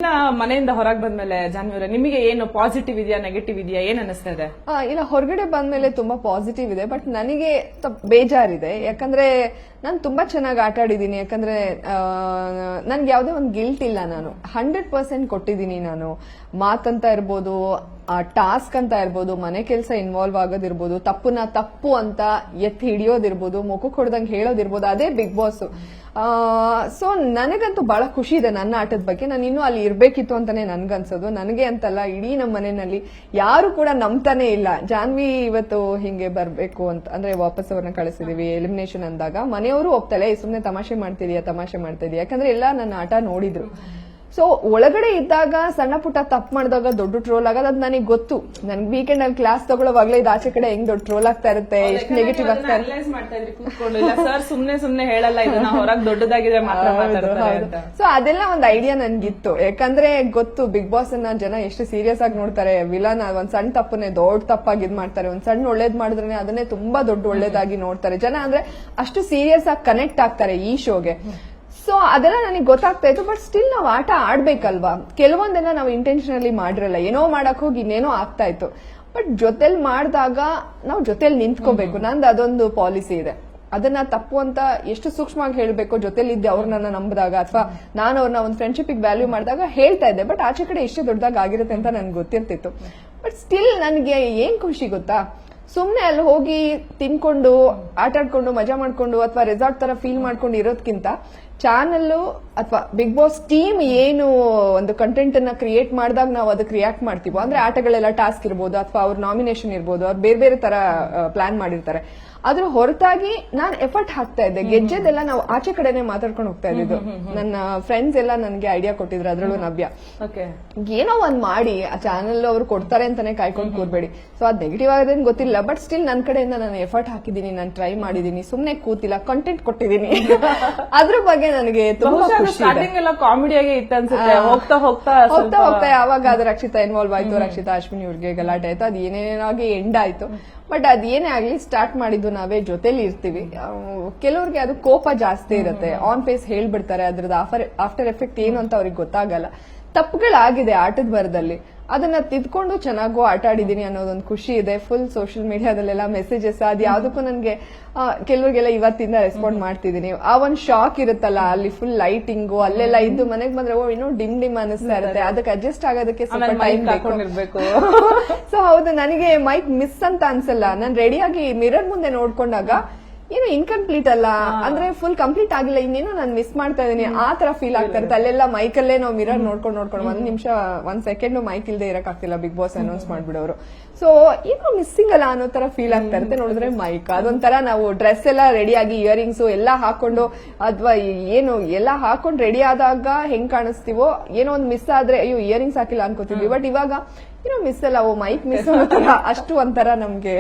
ಮನೆಯಿಂದ ಹೊರಗೆ ಬಂದ್ಮೇಲೆ ಜಾನ್ವಿ ಅವರೇ ನಿಮಗೆ ಏನು ಪಾಸಿಟಿವ್ ಇದೆಯಾ ನೆಗೆಟಿವ್ ಇದೆಯಾ ಏನ್ ಅನಿಸ್ತಾ ಇದೆ? ಇಲ್ಲ, ಹೊರಗಡೆ ಬಂದ್ಮೇಲೆ ತುಂಬಾ ಪಾಸಿಟಿವ್ ಇದೆ, ಬಟ್ ನನಗೆ ಬೇಜಾರಿದೆ. ಯಾಕಂದ್ರೆ ನಾನು ತುಂಬಾ ಚೆನ್ನಾಗಿ ಆಟ ಆಡಿದೀನಿ. ಯಾಕಂದ್ರೆ ನನ್ಗೆ ಯಾವ್ದೇ ಒಂದು ಗಿಲ್ಟ್ ಇಲ್ಲ. ನಾನು 100% ಕೊಟ್ಟಿದ್ದೀನಿ. ನಾನು ಮಾತಂತ ಇರ್ಬೋದು, ಟಾಸ್ಕ್ ಅಂತ ಇರ್ಬೋದು, ಮನೆ ಕೆಲಸ ಇನ್ವಾಲ್ವ್ ಆಗೋದಿರ್ಬೋದು, ತಪ್ಪುನ ತಪ್ಪು ಅಂತ ಎತ್ತಿ ಹಿಡಿಯೋದಿರ್ಬೋದು, ಮುಖಕ್ಕೆ ಹೊಡೆದಂಗೆ ಹೇಳೋದಿರ್ಬೋದು, ಅದೇ ಬಿಗ್ ಬಾಸ್. ಸೊ ನನಗಂತೂ ಬಹಳ ಖುಷಿ ಇದೆ ನನ್ನ ಆಟದ ಬಗ್ಗೆ. ನಾನು ಇನ್ನೂ ಅಲ್ಲಿ ಇರ್ಬೇಕಿತ್ತು ಅಂತಾನೆ ನನ್ಗನ್ಸೋದು. ನನಗೆ ಅಂತಲ್ಲ, ಇಡೀ ನಮ್ಮ ಮನೆಯಲ್ಲಿ ಯಾರು ಕೂಡ ನಂಬ್ತಾನೆ ಇಲ್ಲ ಜಾನ್ವಿ ಇವತ್ತು ಹಿಂಗೆ ಬರ್ಬೇಕು ಅಂತ. ಅಂದ್ರೆ ವಾಪಸ್ ಅವ್ರನ್ನ ಕಳಿಸಿದೀವಿ ಎಲಿಮಿನೇಷನ್ ಅಂದಾಗ ಮನೆಯವರು ಒಪ್ತಲೆ, ಸುಮ್ನೆ ತಮಾಷೆ ಮಾಡ್ತಿದೀಯ. ಯಾಕಂದ್ರೆ ಎಲ್ಲ ನನ್ನ ಆಟ ನೋಡಿದ್ರು. ಸೊ ಒಳಗಡೆ ಇದ್ದಾಗ ಸಣ್ಣ ಪುಟ್ಟ ತಪ್ಪು ಮಾಡಿದಾಗ ದೊಡ್ಡ ಟ್ರೋಲ್ ಆಗೋದು ಅದು ನನಗೆ ಗೊತ್ತು. ನನ್ಗೆ ವೀಕೆಂಡ್ ಅಲ್ಲಿ ಕ್ಲಾಸ್ ತಗೊಳ್ಳೋವಾಗ್ಲೇ ಇದು ಆಚೆ ಕಡೆ ಹೆಂಗ್ ದೊಡ್ಡ ಟ್ರೋಲ್ ಆಗ್ತಾ ಇರುತ್ತೆ, ಎಷ್ಟು ನೆಗೆಟಿವ್ ಆಗ್ತಾ ಇರುತ್ತೆ. ಸರ್ ಸುಮ್ನೆ ಹೇಳಲ್ಲ, ಇದನ್ನ ಹೊರಗೆ ದೊಡ್ಡದಾಗಿದೆ ಮಾತ್ರ ಮಾತಾಡ್ತಾರೆ ಅಂತ. ಸೊ ಅದೆಲ್ಲ ಒಂದು ಐಡಿಯಾ ನನ್ಗಿತ್ತು. ಯಾಕಂದ್ರೆ ಗೊತ್ತು ಬಿಗ್ ಬಾಸ್ ಅನ್ನ ಜನ ಎಷ್ಟು ಸೀರಿಯಸ್ ಆಗಿ ನೋಡ್ತಾರೆ. ವಿಲನ್ ಒಂದ್ ಸಣ್ಣ ತಪ್ಪನ್ನೇ ದೊಡ್ಡ ತಪ್ಪಾಗಿ ಇದ್ ಮಾಡ್ತಾರೆ, ಒಂದ್ ಸಣ್ಣ ಒಳ್ಳೇದ್ ಮಾಡಿದ್ರೆ ಅದನ್ನೇ ತುಂಬಾ ದೊಡ್ಡ ಒಳ್ಳೇದಾಗಿ ನೋಡ್ತಾರೆ ಜನ. ಅಂದ್ರೆ ಅಷ್ಟು ಸೀರಿಯಸ್ ಆಗಿ ಕನೆಕ್ಟ್ ಆಗ್ತಾರೆ ಈ ಶೋಗೆ. ಸೊ ಅದೆಲ್ಲ ನನಗೆ ಗೊತ್ತಾಗ್ತಾ ಇತ್ತು. ಬಟ್ ಸ್ಟಿಲ್ ನಾವು ಆಟ ಆಡ್ಬೇಕಲ್ವಾ. ಕೆಲವೊಂದೆಲ್ಲ ನಾವು ಇಂಟೆನ್ಷನಲಿ ಮಾಡಿರಲ್ಲ, ಏನೋ ಮಾಡಕ್ ಹೋಗಿ ಇನ್ನೇನೋ ಆಗ್ತಾ ಇತ್ತು. ಬಟ್ ಜೊತೆಲಿ ಮಾಡಿದಾಗ ನಾವು ಜೊತೆಲಿ ನಿಂತ್ಕೋಬೇಕು. ನಂದು ಅದೊಂದು ಪಾಲಿಸಿ ಇದೆ. ಅದನ್ನ ತಪ್ಪು ಅಂತ ಎಷ್ಟು ಸೂಕ್ಷ್ಮವಾಗಿ ಹೇಳ್ಬೇಕು, ಜೊತೆಲಿ ಇದ್ದೆ ಅವ್ರು ನನ್ನ ನಂಬಿದಾಗ ಅಥವಾ ನಾನು ಅವ್ರನ್ನ ಒಂದು ಫ್ರೆಂಡ್ಶಿಪ್ ವ್ಯಾಲ್ಯೂ ಮಾಡಿದಾಗ ಹೇಳ್ತಾ ಇದ್ದೆ. ಬಟ್ ಆಚೆ ಕಡೆ ಎಷ್ಟು ದೊಡ್ಡದಾಗ ಆಗಿರುತ್ತೆ ಅಂತ ನನ್ಗೆ ಗೊತ್ತಿರ್ತಿತ್ತು. ಬಟ್ ಸ್ಟಿಲ್ ನನಗೆ ಏನ್ ಖುಷಿ ಗೊತ್ತಾ, ಸುಮ್ನೆ ಅಲ್ಲಿ ಹೋಗಿ ತಿನ್ಕೊಂಡು ಆಟ ಆಡ್ಕೊಂಡು ಮಜಾ ಮಾಡ್ಕೊಂಡು ಅಥವಾ ರೆಸಾರ್ಟ್ ತರ ಫೀಲ್ ಮಾಡ್ಕೊಂಡು ಇರೋದ್ಕಿಂತ ಚಾನಲ್ ಅಥವಾ ಬಿಗ್ ಬಾಸ್ ಟೀಮ್ ಏನು ಒಂದು ಕಂಟೆಂಟ್ ಅನ್ನ ಕ್ರಿಯೇಟ್ ಮಾಡಿದಾಗ ನಾವು ಅದಕ್ಕೆ ರಿಯಾಕ್ಟ್ ಮಾಡ್ತೀವೋ, ಅಂದ್ರೆ ಆಟಗಳೆಲ್ಲ ಟಾಸ್ಕ್ ಇರ್ಬೋದು ಅಥವಾ ಅವ್ರ ನಾಮಿನೇಷನ್ ಇರ್ಬೋದು, ಅವ್ರು ಬೇರೆ ಬೇರೆ ತರ ಪ್ಲಾನ್ ಮಾಡಿರ್ತಾರೆ. ಅದ್ರ ಹೊರತಾಗಿ ನಾನು ಎಫರ್ಟ್ ಹಾಕ್ತಾ ಇದ್ದೆ. ಗೆಜ್ಜೆದೆಲ್ಲ ನಾವು ಆಚೆ ಕಡೆನೆ ಮಾತಾಡ್ಕೊಂಡು ಹೋಗ್ತಾ ಇದ್ದಿದ್ದು. ನನ್ನ ಫ್ರೆಂಡ್ಸ್ ಎಲ್ಲ ನನಗೆ ಐಡಿಯಾ ಕೊಟ್ಟಿದ್ರು, ಅದ್ರಲ್ಲೂ ನವ್ಯ. ಏನೋ ಒಂದ್ ಮಾಡಿ ಆ ಚಾನಲ್ ಅವ್ರು ಕೊಡ್ತಾರೆ ಅಂತಾನೆ ಕಾಯ್ಕೊಂಡು ಕೂರ್ಬೇಡಿ. ಸೊ ಅದ್ ನೆಗೆಟಿವ್ ಆಗೋದೇನು ಗೊತ್ತಿಲ್ಲ, ಬಟ್ ಸ್ಟಿಲ್ ನನ್ನ ಕಡೆಯಿಂದ ನಾನು ಎಫರ್ಟ್ ಹಾಕಿದೀನಿ, ನಾನು ಟ್ರೈ ಮಾಡಿದೀನಿ, ಸುಮ್ನೆ ಕೂತಿಲ್ಲ, ಕಂಟೆಂಟ್ ಕೊಟ್ಟಿದ್ದೀನಿ. ಅದ್ರ ಬಗ್ಗೆ ನನಗೆ ತುಂಬಾ ಕಾಮಿಡಿಯಾಗಿ ಇತ್ತು ಅನ್ಸುತ್ತೆ. ಹೋಗ್ತಾ ಹೋಗ್ತಾ ಯಾವಾಗ ಅದು ರಕ್ಷಿತಾ ಇನ್ವಾಲ್ವ್ ಆಯ್ತು, ರಕ್ಷಿತಾ ಅಶ್ವಿನಿ ಅವ್ರಿಗೆ ಗಲಾಟೆ ಆಯ್ತು, ಅದು ಏನೇನಾಗಿ ಎಂಡ್ ಆಯ್ತು. ಬಟ್ ಅದೇನೇ ಆಗ್ಲಿ ಸ್ಟಾರ್ಟ್ ಮಾಡಿದ್ದು ನಾವೇ, ಜೊತೆಲಿ ಇರ್ತೀವಿ. ಕೆಲವ್ರಿಗೆ ಅದು ಕೋಪ ಜಾಸ್ತಿ ಇರುತ್ತೆ, ಆನ್ ಫೇಸ್ ಹೇಳ್ಬಿಡ್ತಾರೆ. ಅದ್ರದ್ದು ಆಫ್ಟರ್ ಎಫೆಕ್ಟ್ ಏನು ಅಂತ ಅವ್ರಿಗೆ ಗೊತ್ತಾಗಲ್ಲ. ತಪ್ಪುಗಳಾಗಿದೆ ಆಟದ ಬರದಲ್ಲಿ, ಅದನ್ನ ತಿದ್ಕೊಂಡು ಚೆನ್ನಾಗೂ ಆಟ ಆಡಿದೀನಿ ಅನ್ನೋದೊಂದು ಖುಷಿ ಇದೆ. ಫುಲ್ ಸೋಷಿಯಲ್ ಮೀಡಿಯಾದಲ್ಲೆಲ್ಲ ಮೆಸೇಜಸ್ ಅದು ಯಾವ್ದಕ್ಕೂ ನನ್ಗೆ ಕೆಲವ್ರಿಗೆಲ್ಲ ಇವತ್ತಿಂದ ರೆಸ್ಪಾಂಡ್ ಮಾಡ್ತಿದೀನಿ. ಆ ಒಂದ್ ಶಾಕ್ ಇರುತ್ತಲ್ಲ, ಅಲ್ಲಿ ಫುಲ್ ಲೈಟಿಂಗು ಅಲ್ಲೆಲ್ಲ ಇದ್ದು ಮನೆಗ್ ಬಂದ್ರೆ ಇನ್ನೂ ಡಿಮ್ ಅನಿಸ್ತಾ ಇರುತ್ತೆ. ಅದಕ್ಕೆ ಅಡ್ಜಸ್ಟ್ ಆಗೋದಕ್ಕೆ ಸ್ವಲ್ಪ ಟೈಮ್ ಬೇಕು. ಸೊ ಹೌದು, ನನಗೆ ಮೈಕ್ ಮಿಸ್ ಅಂತ ಅನ್ಸಲ್ಲ. ನಾನು ರೆಡಿಯಾಗಿ ಮಿರರ್ ಮುಂದೆ ನೋಡ್ಕೊಂಡಾಗ ಏನು ಇನ್ಕಂಪ್ಲೀಟ್ ಅಲ್ಲ, ಅಂದ್ರೆ ಫುಲ್ ಕಂಪ್ಲೀಟ್ ಆಗಿಲ್ಲ, ಇನ್ನೇನು ನಾನು ಮಿಸ್ ಮಾಡ್ತಾ ಇದೀನಿ ಆ ತರ ಫೀಲ್ ಆಗ್ತಾ ಇರುತ್ತೆ. ಅಲ್ಲೆಲ್ಲ ಮೈಕಲ್ಲೇ ನಾವು ಮಿರರ್ ನೋಡ್ಕೊಂಡು ಒಂದ್ ಸೆಕೆಂಡ್ ಮೈಕ್ ಇಲ್ದೆ ಇರಕ್ ಆಗ್ತಿಲ್ಲ. ಬಿಗ್ ಬಾಸ್ ಅನೌನ್ಸ್ ಮಾಡ್ಬಿಡೋರು. ಸೊ ಏನೋ ಮಿಸ್ಸಿಂಗ್ ಅಲ್ಲ ಅನ್ನೋ ತರ ಫೀಲ್ ಆಗ್ತಾ ಇರುತ್ತೆ. ನೋಡಿದ್ರೆ ಮೈಕ್ ಅದೊಂಥರ ನಾವು ಡ್ರೆಸ್ ಎಲ್ಲ ರೆಡಿ ಆಗಿ ಇಯರಿಂಗ್ಸ್ ಎಲ್ಲ ಹಾಕೊಂಡು ಅಥವಾ ಏನು ಎಲ್ಲ ಹಾಕೊಂಡು ರೆಡಿ ಆದಾಗ ಹೆಂಗ್ ಕಾಣಿಸ್ತೀವೋ, ಏನೋ ಒಂದ್ ಮಿಸ್ ಆದ್ರೆ ಅಯ್ಯೋ ಇಯರಿಂಗ್ಸ್ ಹಾಕಿಲ್ಲ ಅನ್ಕೋತಿದ್ವಿ. ಬಟ್ ಇವಾಗ ಏನೋ ಮಿಸ್ ಅಲ್ಲ, ಮೈಕ್ ಮಿಸ್ ಅಷ್ಟು ಒಂಥರ ನಮ್ಗೆ